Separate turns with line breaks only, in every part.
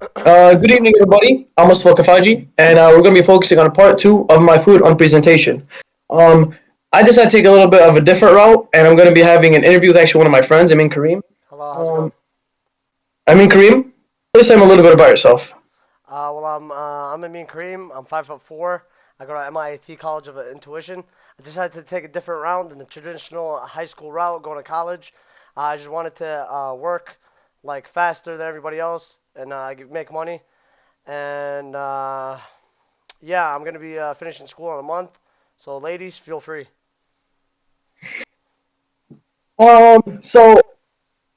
Good evening, everybody. I'm Mustafa Alkafaji, and we're going to be focusing on part two of my food on presentation. Um, I decided to take a little bit of a different route, and I'm going to be having an interview with actually one of my friends, Amin Kareem.
Hello, how's it
Um,
going?
Amin Kareem, please tell me a little bit about yourself.
I'm Amin Kareem. I'm 5'4". I go to MIT College of Intuition. I decided to take a different route than the traditional high school route, going to college. I just wanted to work like faster than everybody else and make money. And yeah, I'm gonna be finishing school in a month. So ladies, feel free.
So,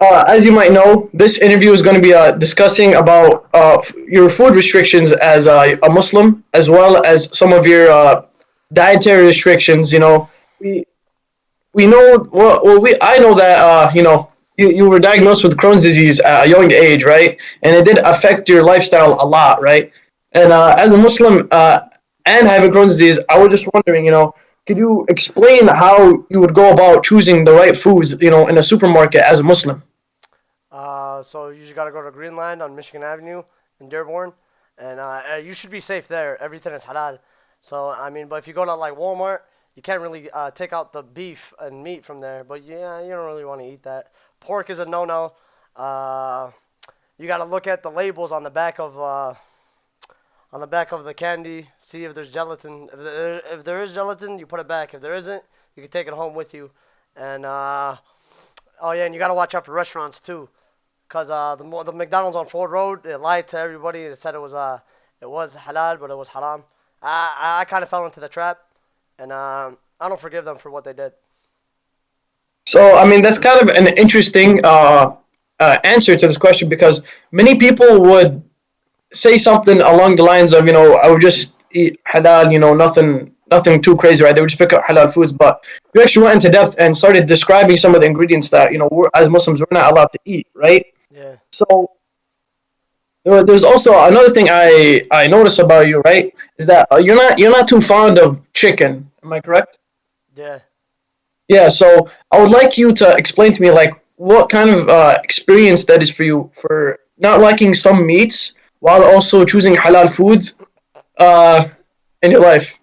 as you might know, this interview is going to be discussing about your food restrictions as a Muslim, as well as some of your dietary restrictions. We we know well we I know that you were diagnosed with Crohn's disease at a young age, right? And it did affect your lifestyle a lot, right? And as a Muslim and having Crohn's disease, I was just wondering, could you explain how you would go about choosing the right foods, in a supermarket as a Muslim?
So you just gotta go to Greenland on Michigan Avenue in Dearborn, and you should be safe there. Everything is halal. So I mean, but if you go to like Walmart, you can't really take out the beef and meat from there. But yeah, you don't really want to eat that. Pork is a no-no. Uh, you gotta look at the labels on the back of the candy. See if there's gelatin. If there is gelatin, you put it back. If there isn't, you can take it home with you. And oh yeah, and you gotta watch out for restaurants too. Cause the McDonald's on Ford Road, it lied to everybody. It said it was halal, but it was haram. I kind of fell into the trap, and I don't forgive them for what they did.
So, I mean, that's kind of an interesting answer to this question because many people would say something along the lines of, I would just eat halal, nothing too crazy, right? They would just pick up halal foods, but you actually went into depth and started describing some of the ingredients that, as Muslims, we're not allowed to eat, right?
Yeah,
So there's also another thing I notice about you, right? Is that you're not too fond of chicken. Am I correct?
yeah.
Yeah. So I would like you to explain to me like what kind of experience that is for you for not liking some meats while also choosing halal foods uh, in your life.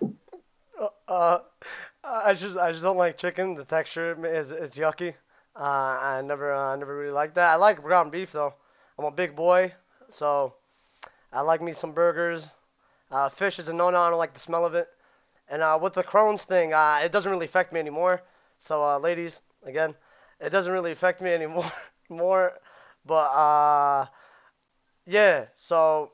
Uh, uh, I just don't like chicken. The texture is yucky. I never really liked that. I like ground beef though. I'm a big boy, so I like me some burgers. Fish is a no-no. I don't like the smell of it. And with the Crohn's thing, it doesn't really affect me anymore. So, ladies, again, it doesn't really affect me anymore. more, but yeah. So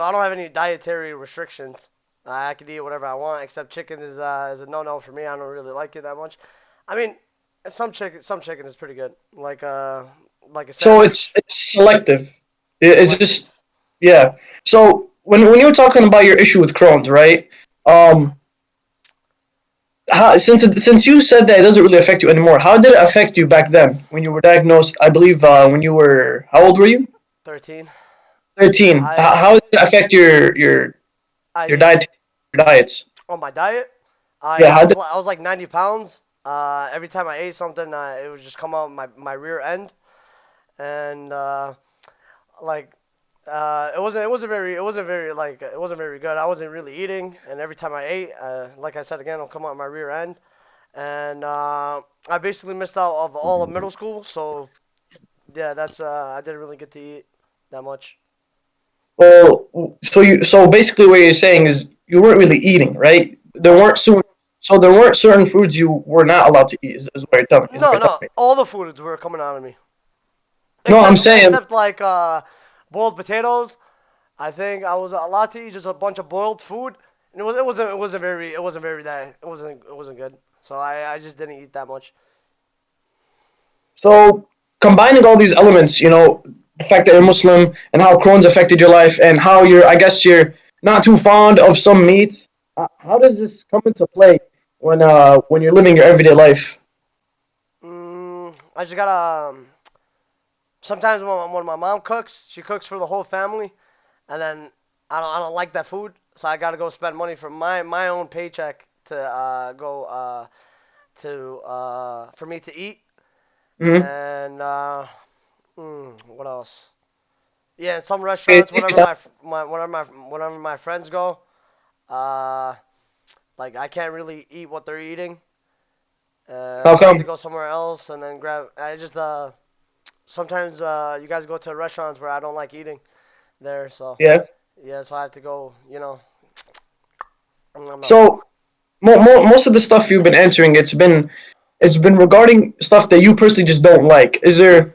I don't have any dietary restrictions. I can eat whatever I want, except chicken is a no-no for me. I don't really like it that much. I mean, some chicken is pretty good, like a
So it's
sandwich,
it's selective. It's just
selective.
yeah. So when you were talking about your issue with Crohn's, right? Um, since you said that it doesn't really affect you anymore, how did it affect you back then when you were diagnosed? I believe when you were how old were you?
13.
13.
I
How did it affect your
I
diet your diets?
On my diet, I
Yeah,
I
how
was
did
I was like 90 pounds. Every time I ate something, it would just come out my rear end, and like it wasn't very good. I wasn't really eating, and every time I ate, like I said again, it'll come out my rear end, and I basically missed out of all of middle school. So yeah, that's I didn't really get to eat that much.
well so basically what you're saying is you weren't really eating, right? There
No,
weren't there weren't certain foods you were not allowed to eat is what you're telling is what
no,
you're
no.
telling me.
All the foods were coming out of me,
No, I'm
except
saying
except like boiled potatoes. I think I was allowed to eat just a bunch of boiled food, and it wasn't good. So I just didn't eat that much.
so combining all these elements, the fact that you're Muslim and how Crohn's affected your life and how I guess you're not too fond of some meat. How does this come into play when you're living your everyday life?
I just gotta. Sometimes when my mom cooks, she cooks for the whole family, and then I don't like that food, so I gotta go spend money from my own paycheck to go to for me to eat.
Hmm.
And what else? Yeah, in some
Okay,
restaurants,
take your
whenever
time.
whenever my friends go, uh, like I can't really eat what they're eating,
How
so I have to
come?
go somewhere else and then grab. I just sometimes you guys go to restaurants where I don't like eating there, so
Yeah.
yeah, so I have to go. Nom, nom, nom.
So most of the stuff you've been answering, it's been regarding stuff that you personally just don't like. Has there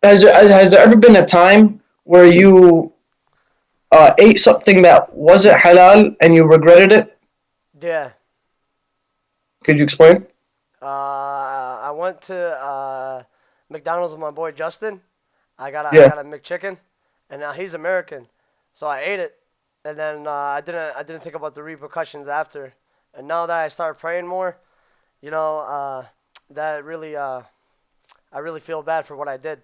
ever been a time where you ate something that wasn't halal and you regretted it?
Yeah.
Could you explain?
I went to McDonald's with my boy Justin. I
Yeah.
got a McChicken, and now he's American, so I ate it, and then I didn't think about the repercussions after, and now that I started praying more, you know, that really I really feel bad for what I did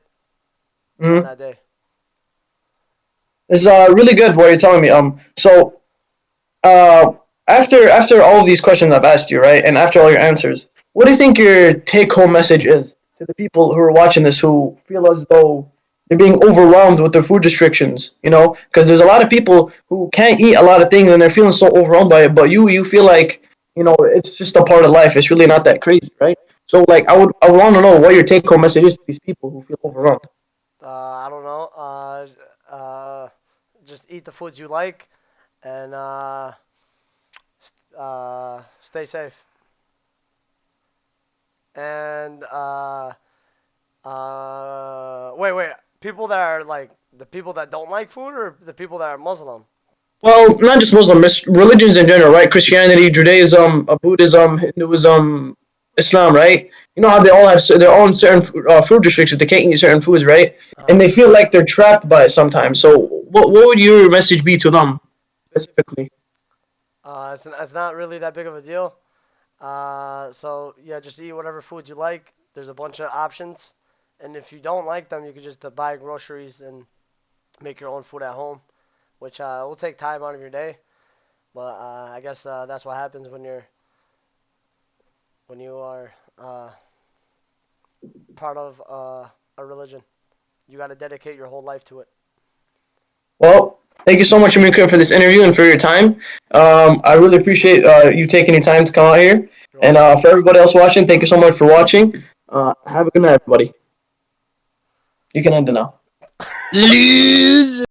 on
Mm-hmm.
that day.
It's really good what you're telling me. So uh, after all of these questions I've asked you, right, and after all your answers, what do you think your take-home message is to the people who are watching this who feel as though they're being overwhelmed with their food restrictions? Because there's a lot of people who can't eat a lot of things and they're feeling so overwhelmed by it. But you feel like it's just a part of life. It's really not that crazy, right? So like I would want to know what your take-home message is to these people who feel overwhelmed.
I don't know. Just eat the foods you like, and stay safe. And wait. People that are like the people that don't like food, or the people that are Muslim?
Well, not just Muslim, it's religions in general, right? Christianity, Judaism, Buddhism, Hinduism, Islam, right? You know how they all have their own certain food restrictions. They can't eat certain foods, right? And
Uh,
they feel like they're trapped by it sometimes. So, what would your message be to them specifically?
it's not really that big of a deal. So yeah, just eat whatever food you like. There's a bunch of options, and if you don't like them, you can just buy groceries and make your own food at home, which will take time out of your day. But I guess that's what happens when you are part of a religion. You got to dedicate your whole life to it.
Well, thank you so much, Amika, for this interview and for your time. I really appreciate you taking your time to come out here.
You're
And
welcome.
for everybody else watching, thank you so much for watching. Have a good night, everybody. You can end it now.